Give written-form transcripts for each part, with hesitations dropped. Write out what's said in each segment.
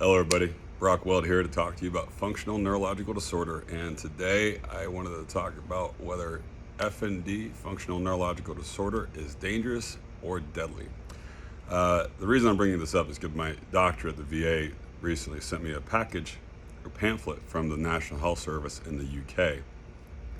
Hello everybody, Brock Weld here to talk to you about functional neurological disorder, and today I wanted to talk about whether FND, functional neurological disorder, is dangerous or deadly. The reason I'm bringing this up is because my doctor at the VA recently sent me a package or pamphlet from the National Health Service in the UK,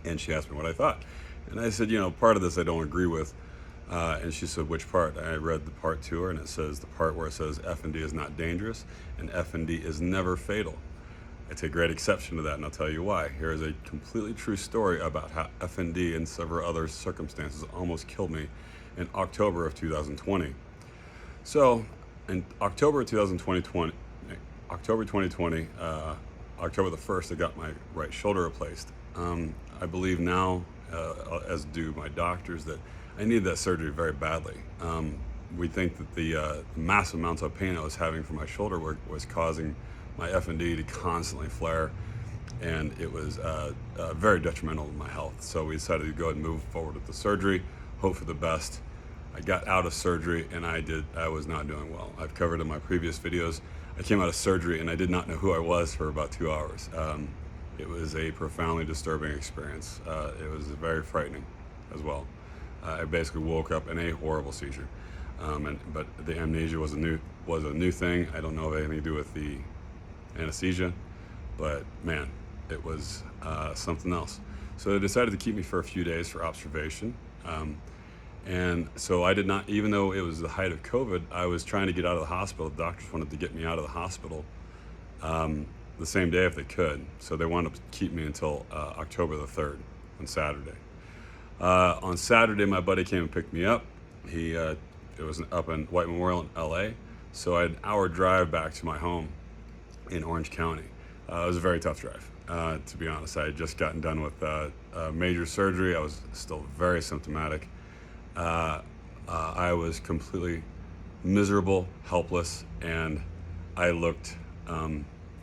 and she asked me what I thought. And I said, part of this I don't agree with. And she said, which part? I read the part to her, and it says the part where it says FND is not dangerous and FND is never fatal. I take great exception to that, and I'll tell you why. Here is a completely true story about how FND and several other circumstances almost killed me in October of 2020. So, in October 2020, October the 1st, I got my right shoulder replaced. I believe now, as do my doctors, that I needed that surgery very badly. We think that the massive amounts of pain I was having from my shoulder was causing my FND to constantly flare, and it was very detrimental to my health. So we decided to go ahead and move forward with the surgery, hope for the best. I got out of surgery, and I was not doing well. I've covered in my previous videos, I came out of surgery and I did not know who I was for about 2 hours. It was a profoundly disturbing experience. It was very frightening as well. I basically woke up in a horrible seizure, but the amnesia was a new thing. I don't know if it had anything to do with the anesthesia, but man, it was something else. So they decided to keep me for a few days for observation, and so I did not, even though it was the height of COVID, I was trying to get out of the hospital. The doctors wanted to get me out of the hospital the same day if they could, so they wanted to keep me until October the 3rd on Saturday. On Saturday, my buddy came and picked me up. It was up in White Memorial in LA, so I had an hour drive back to my home in Orange County. It was a very tough drive, to be honest. I had just gotten done with major surgery. I was still very symptomatic. I was completely miserable, helpless, and I looked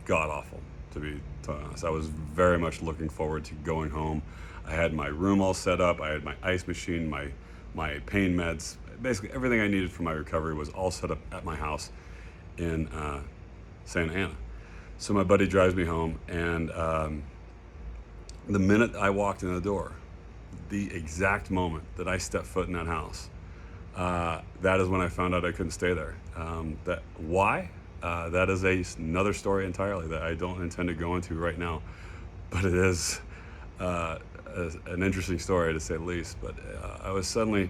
god-awful, to be honest. I was very much looking forward to going home. I had my room all set up. I had my ice machine, my pain meds. Basically, everything I needed for my recovery was all set up at my house in Santa Ana. So my buddy drives me home, and the minute I walked in the door, the exact moment that I stepped foot in that house, that is when I found out I couldn't stay there. Why? That is another story entirely that I don't intend to go into right now, but it is an interesting story to say the least. But I was suddenly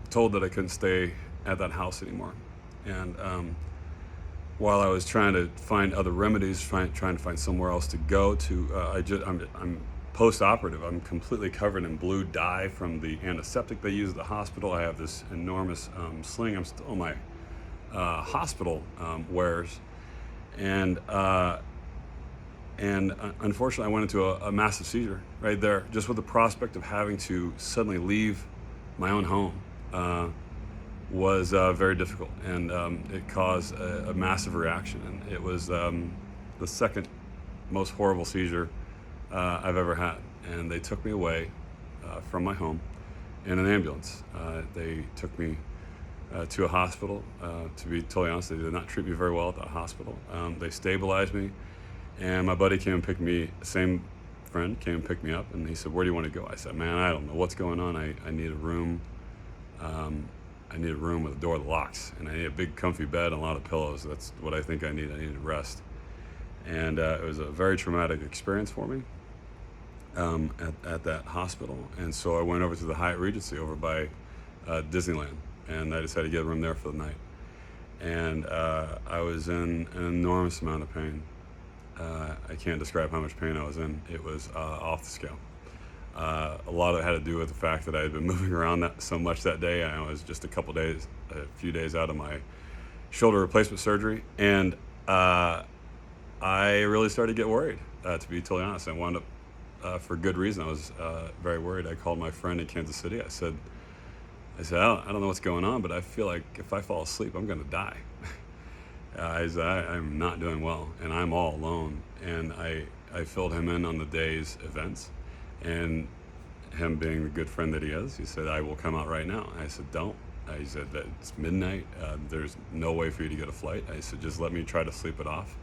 told that I couldn't stay at that house anymore, and while I was trying to find other remedies, trying to find somewhere else to go to, I'm post-operative. I'm completely covered in blue dye from the antiseptic they use at the hospital. I have this enormous sling. I'm still in my hospital wears, and unfortunately I went into a massive seizure right there, just with the prospect of having to suddenly leave my own home was very difficult, and it caused a massive reaction, and it was the second most horrible seizure I've ever had. And they took me away from my home in an ambulance. They took me to a hospital. To be totally honest, they did not treat me very well at that hospital. They stabilized me, and my buddy came and picked me, same friend came and picked me up, and he said, "Where do you want to go?" I said, "Man, I don't know what's going on. I need a room. I need a room with a door that locks, and I need a big comfy bed and a lot of pillows. That's what I think I need. I need to rest." And it was a very traumatic experience for me at that hospital. And so I went over to the Hyatt Regency over by Disneyland, and I decided to get a room there for the night. And I was in an enormous amount of pain. I can't describe how much pain I was in. It was off the scale. A lot of it had to do with the fact that I had been moving around so much that day. I was just a few days out of my shoulder replacement surgery, and I really started to get worried, to be totally honest. I wound up, for good reason, I was very worried. I called my friend in Kansas City. I said, I don't know what's going on, but I feel like if I fall asleep, I'm going to die. I'm not doing well, and I'm all alone. And I filled him in on the day's events, and him being the good friend that he is, he said, "I will come out right now." I said, "Don't." He said that it's midnight. There's no way for you to get a flight. I said, just let me try to sleep it off.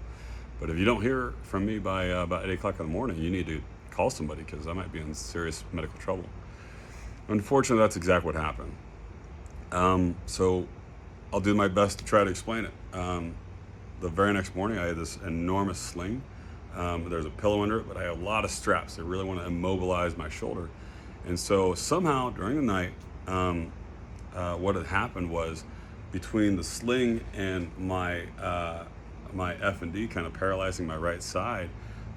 But if you don't hear from me by about 8 o'clock in the morning, you need to call somebody because I might be in serious medical trouble. Unfortunately, that's exactly what happened. So I'll do my best to try to explain it. The very next morning, I had this enormous sling. There's a pillow under it, but I had a lot of straps. I really want to immobilize my shoulder. And so somehow during the night, what had happened was between the sling and my FND kind of paralyzing my right side,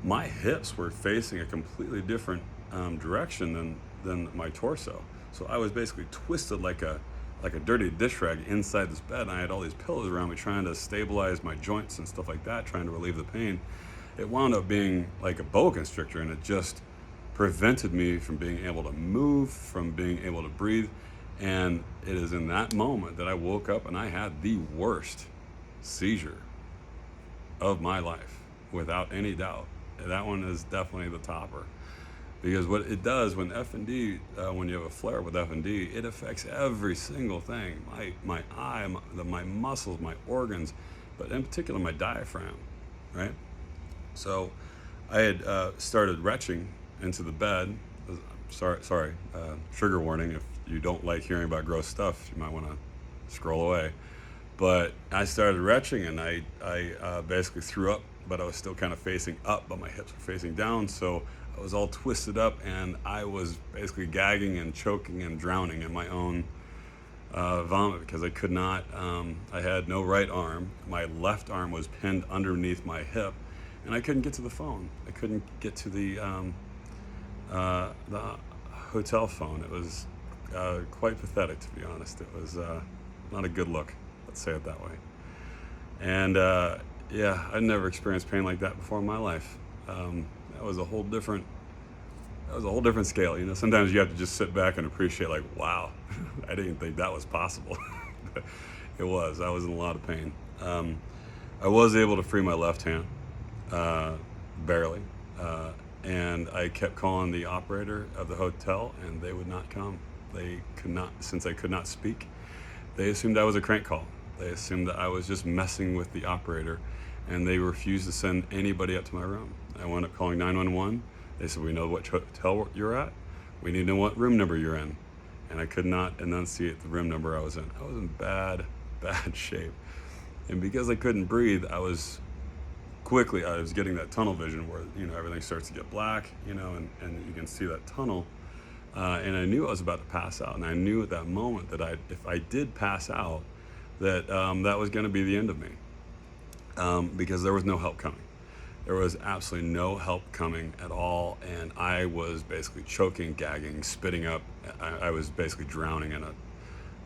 my hips were facing a completely different direction than my torso. So I was basically twisted like a dirty dish rag inside this bed, and I had all these pillows around me trying to stabilize my joints and stuff like that, trying to relieve the pain. It wound up being like a boa constrictor, and it just prevented me from being able to move, from being able to breathe. And it is in that moment that I woke up and I had the worst seizure of my life, without any doubt. That one is definitely the topper. Because what it does when FND, when you have a flare with FND, it affects every single thing. My eye, my muscles, my organs, but in particular my diaphragm, right? So I had started retching into the bed. Sorry, trigger warning. If you don't like hearing about gross stuff, you might want to scroll away. But I started retching, and I basically threw up, but I was still kind of facing up, but my hips were facing down, so I was all twisted up, and I was basically gagging and choking and drowning in my own vomit because I could not. I had no right arm. My left arm was pinned underneath my hip, and I couldn't get to the phone. I couldn't get to the hotel phone. It was quite pathetic, to be honest. It was not a good look, let's say it that way. And yeah, I'd never experienced pain like that before in my life. That was a whole different scale. You know, sometimes you have to just sit back and appreciate, like, wow, I didn't think that was possible. It was. I was in a lot of pain. I was able to free my left hand, barely, and I kept calling the operator of the hotel, and they would not come. They could not, since I could not speak. They assumed I was a crank call. They assumed that I was just messing with the operator, and they refused to send anybody up to my room. I wound up calling 911. They said, we know what hotel you're at. We need to know what room number you're in. And I could not enunciate the room number I was in. I was in bad shape. And because I couldn't breathe, I was getting that tunnel vision where, you know, everything starts to get black, you know, and you can see that tunnel. And I knew I was about to pass out. And I knew at that moment that if I did pass out, that that was going to be the end of me, because there was no help coming. There was absolutely no help coming at all, and I was basically choking, gagging, spitting up. I was basically drowning in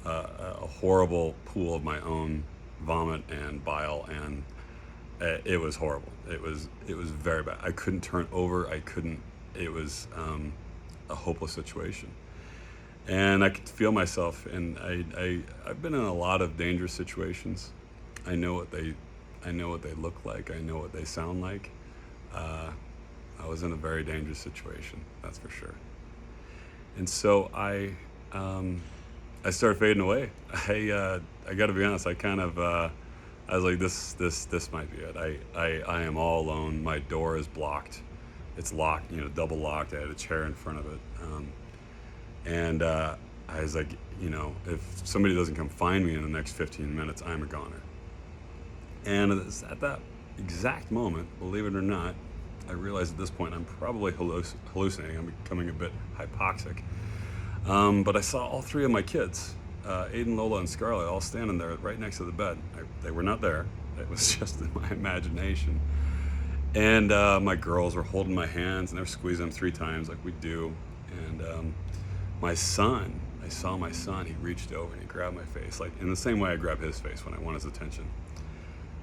a horrible pool of my own vomit and bile, and it was horrible. It was very bad. I couldn't turn over. It was a hopeless situation. And I could feel myself, and I've been in a lot of dangerous situations. I know what they look like. I know what they sound like. I was in a very dangerous situation, that's for sure. And so I started fading away. I got to be honest. I was like, this might be it. I am all alone. My door is blocked. It's locked, you know, double locked. I had a chair in front of it. And I was like, you know, if somebody doesn't come find me in the next 15 minutes, I'm a goner. And at that exact moment, believe it or not, I realized at this point I'm probably hallucinating. I'm becoming a bit hypoxic. But I saw all three of my kids, Aiden, Lola, and Scarlett, all standing there right next to the bed. They were not there. It was just in my imagination. And my girls were holding my hands, and they were squeezing them 3 times like we do. And I saw my son, he reached over and he grabbed my face, like in the same way I grab his face when I want his attention.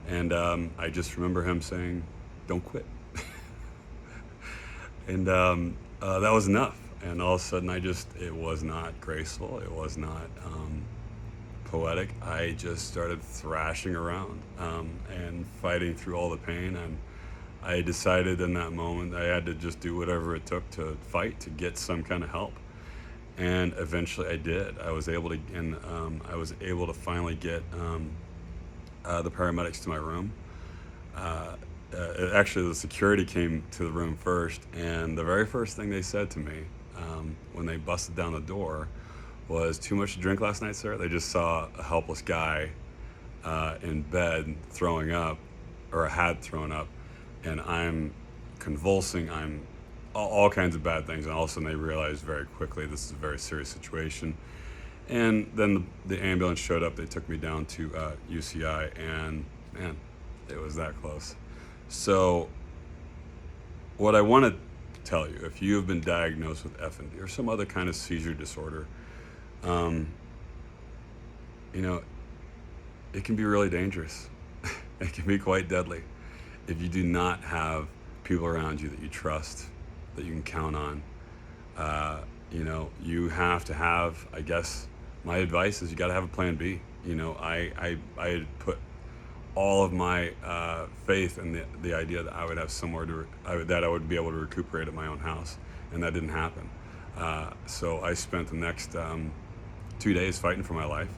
And I just remember him saying, "Don't quit." And that was enough. And all of a sudden it was not graceful, it was not poetic. I just started thrashing around and fighting through all the pain. And I decided in that moment I had to just do whatever it took to fight, to get some kind of help. And eventually I did. I was able to finally get the paramedics to my room. Uh, Actually, the security came to the room first, and the very first thing they said to me when they busted down the door was, "Too much to drink last night, sir?" They just saw a helpless guy in bed throwing up, or had thrown up, and I'm convulsing. I'm all kinds of bad things, and all of a sudden they realized very quickly this is a very serious situation. And then the ambulance showed up. They took me down to UCI, and man, it was that close. So, what I want to tell you, if you have been diagnosed with FND or some other kind of seizure disorder, um, you know, it can be really dangerous. It can be quite deadly if you do not have people around you that you trust, that you can count on. You have to have, I guess, my advice is you got to have a plan B. I had put all of my faith in the idea that I would have somewhere that I would be able to recuperate at my own house, and that didn't happen. So I spent the next 2 days fighting for my life.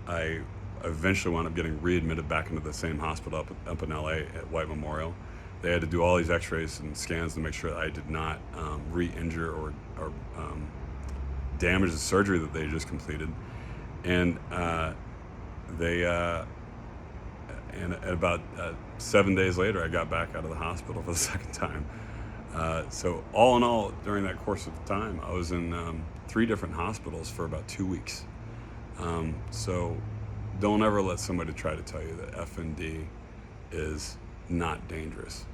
I eventually wound up getting readmitted back into the same hospital up in LA at White Memorial. They had to do all these x-rays and scans to make sure that I did not re-injure or damage the surgery that they just completed. And they and about 7 days later, I got back out of the hospital for the second time. So all in all, during that course of time, I was in 3 different hospitals for about 2 weeks. So don't ever let somebody try to tell you that FND is not dangerous.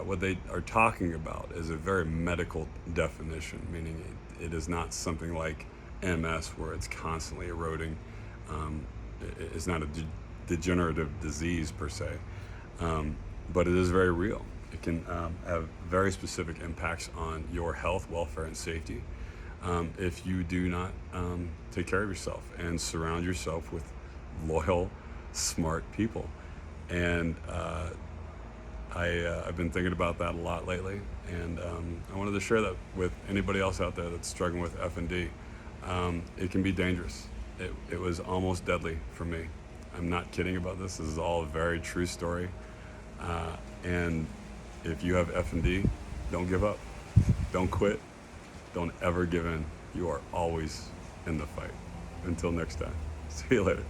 What they are talking about is a very medical definition, meaning it is not something like MS where it's constantly eroding. It's not a degenerative disease per se, but it is very real. It can have very specific impacts on your health, welfare, and safety if you do not take care of yourself and surround yourself with loyal, smart people. And I've been thinking about that a lot lately, and I wanted to share that with anybody else out there that's struggling with FND. It can be dangerous. It was almost deadly for me. I'm not kidding about this. This is all a very true story. And if you have FND, don't give up. Don't quit. Don't ever give in. You are always in the fight. Until next time. See you later.